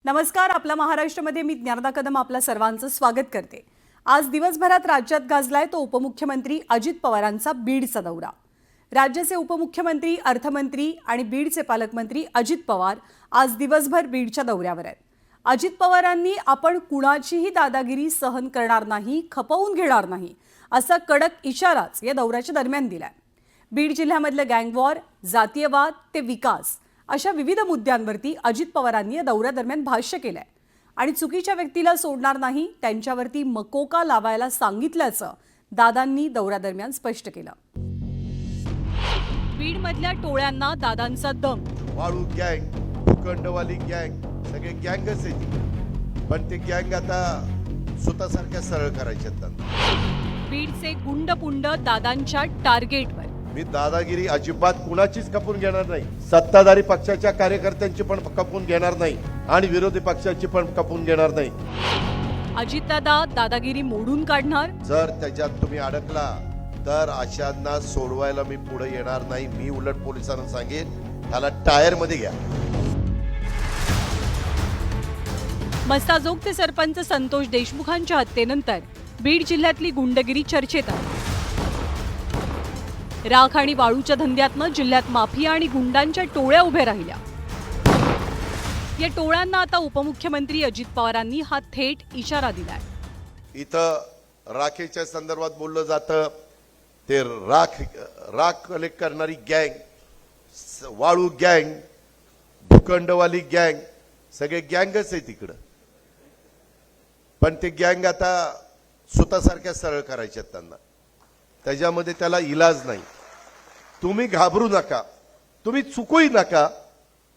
नमस्कार. आपला महाराष्ट्रामध्ये मी ज्ञानदा कदम आपल्या सर्वांचं स्वागत करते. आज दिवसभरात राज्यात गाजलाय तो उपमुख्यमंत्री अजित पवारांचा बीडचा दौरा. राज्याचे उपमुख्यमंत्री, अर्थमंत्री आणि बीडचे पालकमंत्री अजित पवार आज दिवसभर बीडच्या दौऱ्यावर आहेत. अजित पवारांनी आपण कुणाचीही दादागिरी सहन करणार नाही, खपवून घेणार नाही असा कडक इशाराच या दौऱ्याच्या दरम्यान दिलाय. बीड जिल्ह्यामधलं गँगवॉर, जातीयवाद ते विकास अशा विविध मुद्द्यांवरती अजित पवारांनी या दौऱ्यादरम्यान भाष्य केलंय आणि चुकीच्या व्यक्तीला सोडणार नाही, त्यांच्यावरती मकोका लावायला सांगितल्याचं दादांनी दौऱ्यादरम्यान स्पष्ट केलं. बीडमधल्या टोळ्यांना दादांचा दम. वाळू गँग, भूखंडवाली गँग, सगळे गँगच आहे ती. पण ते गँग आता स्वतःसारख्या सरळ करायचे त्यांना. बीडचे गुंडपुंड दादांच्या टार्गेटवर. मी दादागिरी अजिबात कुणाचीच खपून घेणार नाही. सत्ताधारी पक्षाच्या कार्यकर्त्यांची पण खपून घेणार नाही आणि विरोधी पक्षाची पण खपून घेणार नाही. अजितदादा दादागिरी मोडून काढणार. जर त्याच्यात तुम्ही अडकला तर अशांना सोडवायला मी पुढे येणार नाही. मी उलट पोलिसांना सांगेन त्याला टायर मध्ये घ्या. मस्ताजोगचे सरपंच संतोष देशमुखांच्या हत्येनंतर बीड जिल्ह्यातली गुंडगिरी चर्चेत आहे. राख आणि वाळूच्या धंद्यातनं जिल्ह्यात माफिया आणि गुंडांच्या टोळ्या उभ्या राहिल्या. या टोळ्यांना आता उपमुख्यमंत्री अजित पवारांनी हा थेट इशारा दिलाय. इथं राखेच्या संदर्भात बोललं जातं. ते राख कलेक्ट करणारी गँग, वाळू गँग, भूखंडवाली गँग, सगळे गँगच आहे तिकडं. पण ते गँग आता स्वतःसारख्या सरळ करायच्या त्यांना. त्याच्यामध्ये त्याला इलाज नाही. तुम्ही घाबरू नका, तुम्ही चुकूही नका,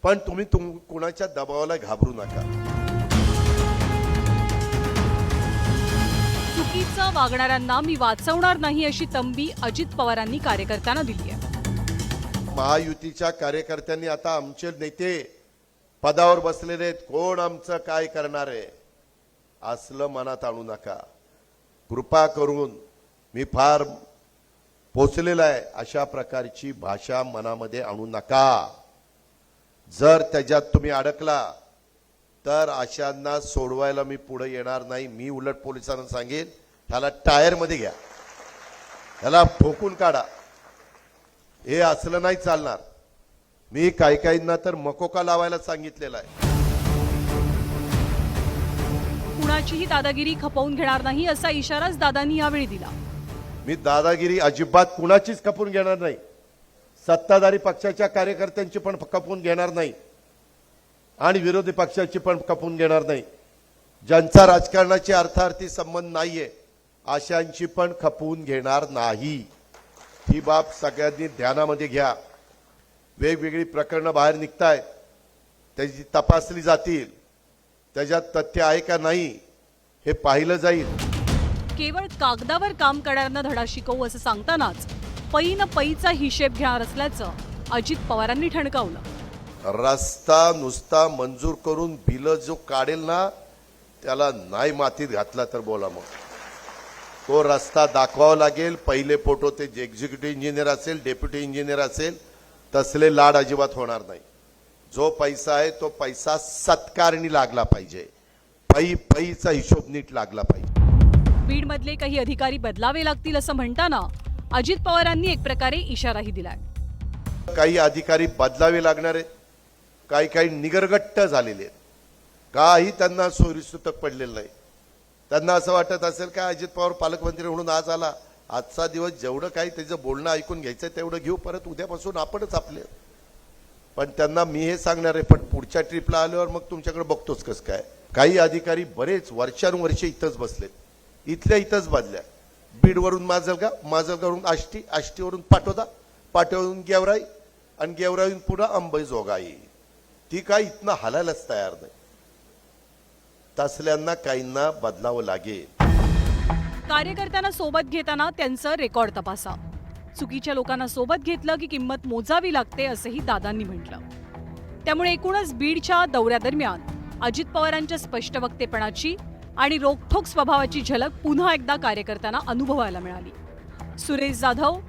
पण तुम्ही कुणाच्या दबावाला घाबरू नका. चुकीचं वागणाऱ्यांना मी वाचवणार नाही अशी तंबी अजित पवारांनी कार्यकर्त्यांना दिली आहे. महायुतीच्या कार्यकर्त्यांनी आता आमचे नेते पदावर बसलेले आहेत, कोण आमचं काय करणार आहे असलं मनात आणू नका. कृपा करून मी फार पोचलेला आहे अशा प्रकारची भाषा मनामध्ये आणू नका. जर त्याच्यात तुम्ही अडकला तर अशांना सोडवायला मी पुढे येणार नाही. मी उलट पोलिसांना सांगेन त्याला टायर मध्ये घ्या, त्याला ठोकून काढा. हे असलं नाही चालणार. मी काहींना तर मकोका लावायला सांगितलेला आहे. कुणाचीही दादागिरी खपवून घेणार नाही असा इशाराच दादांनी यावेळी दिला. मी दादागिरी अजिबात कुणाचीच खपून घेणार नाही. सत्ताधारी पक्षाच्या कार्यकर्त्यांची पण खपून घेणार नाही आणि विरोधी पक्षाची पण खपून घेणार नाही. ज्यांचा राजकारणाची अर्थार्थी संबंध नाहीये अशांची पण खपवून घेणार नाही. ही बाब सगळ्यांनी ध्यानामध्ये घ्या. वेगवेगळी प्रकरणं बाहेर निघतायत, त्याची तपासली जातील. त्याच्यात तथ्य आहे का नाही हे पाहिलं जाईल. केवळ कागदावर काम करणाऱ्यांना धडा शिकवू असं सांगतानाच पै न पैचा हिशेब घेणार असल्याचं अजित पवारांनी ठणकावलं. रस्ता नुसता मंजूर करून बिल जो काढेल ना त्याला नाही मातीत घातला तर बोला. मग तो रस्ता दाखवावा लागेल. पहिले फोटो ते एक्झिक्युटिव्ह इंजिनियर असेल, डेप्युटी इंजिनियर असेल, तसले लाड अजिबात होणार नाही. जो पैसा आहे तो पैसा सत्कारणी लागला पाहिजे. पैचा हिशोब नीट लागला पाहिजे. बीडमधले काही अधिकारी बदलावे लागतील असं म्हणताना अजित पवारांनी एक प्रकारे इशाराही दिलाय. काही अधिकारी बदलावे लागणार आहेत, काही निगरगट्ट झालेले आहेत. काही त्यांना सोयीसुतक पडलेलं नाही. त्यांना असं वाटत असेल का अजित पवार पालकमंत्री म्हणून आज आला, आजचा दिवस जेवढं काही त्याचं बोलणं ऐकून घ्यायचं तेवढं घेऊ, परत उद्यापासून आपणच आपले. पण त्यांना मी हे सांगणार आहे, पण पुढच्या ट्रिपला आल्यावर मग तुमच्याकडे बघतोच कसं काय. काही अधिकारी बरेच वर्षानुवर्षे इथंच बसलेत, इथल्या इथंच बदल्या. बीडवरून माजलगाव, माजलगावरून आष्टी, आष्टीवरून पाटोदा, पाटोद्यावरून गेवराई आणि गेवराईवरून पुन्हा अंबेजोगाई. ती काय इथनं हलायलाच तयार नाही. तसल्यांना काहींना बदलावं लागेल. कार्यकर्त्यांना सोबत घेताना त्यांचं रेकॉर्ड तपासा. चुकीच्या लोकांना सोबत घेतलं की किंमत मोजावी लागते असंही दादांनी म्हटलं. त्यामुळे एकूणच बीडच्या दौऱ्यादरम्यान अजित पवारांच्या स्पष्ट वक्तेपणाची आणि रोखठोक स्वभावाची झलक पुन्हा एकदा कार्यकर्त्यांना अनुभवायला मिळाली. सुरेश जाधव,